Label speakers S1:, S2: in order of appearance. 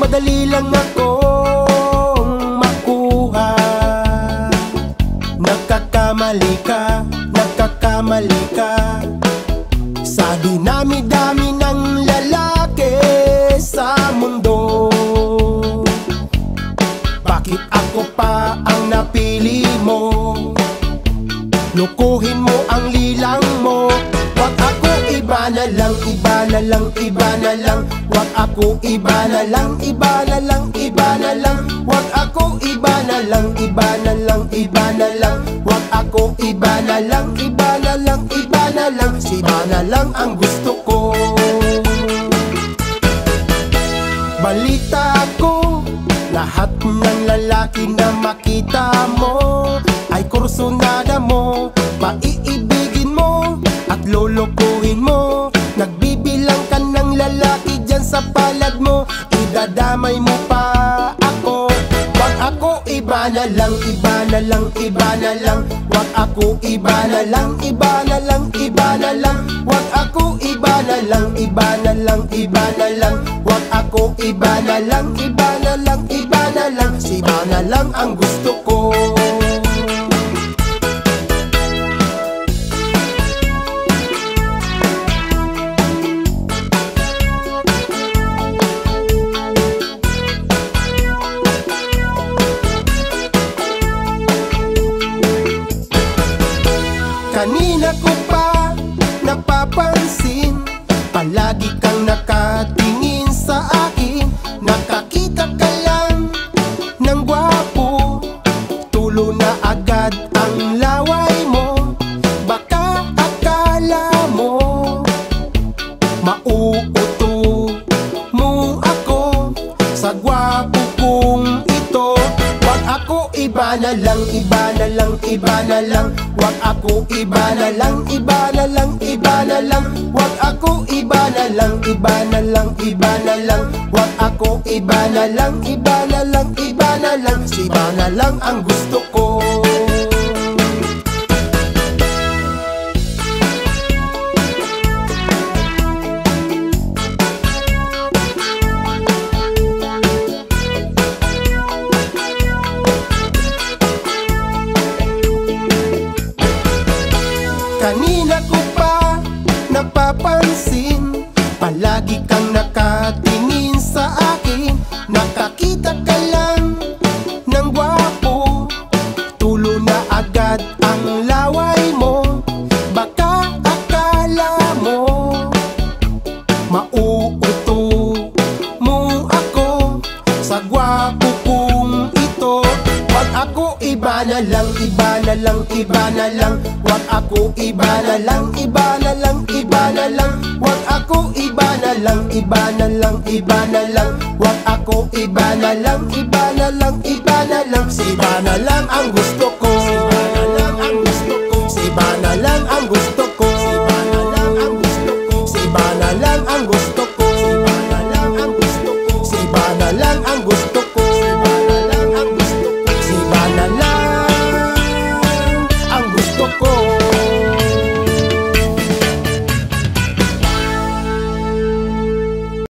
S1: madali lang akong makuha. Nagkakamali ka, nagkakamali ka. Sa dinami-dami ng lalaki sa mundo, bakit ako pa ang napili mo? Lukuhin mo ang lilang mo. Wag ako, iba na lang, iba na lang, iba na lang. Wag ako, iba na lang, iba na lang, iba na lang. Wag ako, iba na lang, iba na lang, iba na lang. Wag ako, iba na lang, iba na lang, iba na lang. Si iba na lang ang gusto ko. Balita ko, lahat ng lalaki na makita mo ay kursunada mo. Paiibigin mo at lulukuhin mo. Nagbibilang ka ng lalaki dyan sa palad mo. Idadamay mo pa ako. Wag ako, iba na lang, iba na lang, iba na lang. Wag ako, iba na lang, iba na lang, iba na lang. Wag ako, iba na lang, iba na lang, iba na lang. Wag ako, iba na lang, iba na lang, iba na lang. Si iba na lang ang gusto ko. Kanina ko pa napapansin, palagi kang nakatingin sa akin. Nakakita ka lang ng gwapo, tulo na agad ang laway mo. Baka akala mo mauuto mo ako sa gwapo kong ito. Wag ako, iba na lang, iba na lang, iba na lang. Wag ako, iba na lang, iba na lang, iba na lang. Wag ako, iba na lang, iba na lang, iba na lang. Wag ako, iba na lang, iba na lang, iba na lang. Si iba na lang ang gusto ko. Kanina ko pa napapansin, palagi kang nakatingin sa akin. Nakakita ka lang ng gwapo, tulo na agad ang laway mo. Baka akala mo mauuto mo ako sa gwapo kong ito. Wag ako, iba na lang, iba na lang, iba na lang. Wag ako, iba na lang, iba na lang, iba na lang. Wag ako, iba na lang, iba na lang, iba na lang. Wag ako, iba na lang, iba na lang, iba na lang. Si iba na lang ang gusto ko.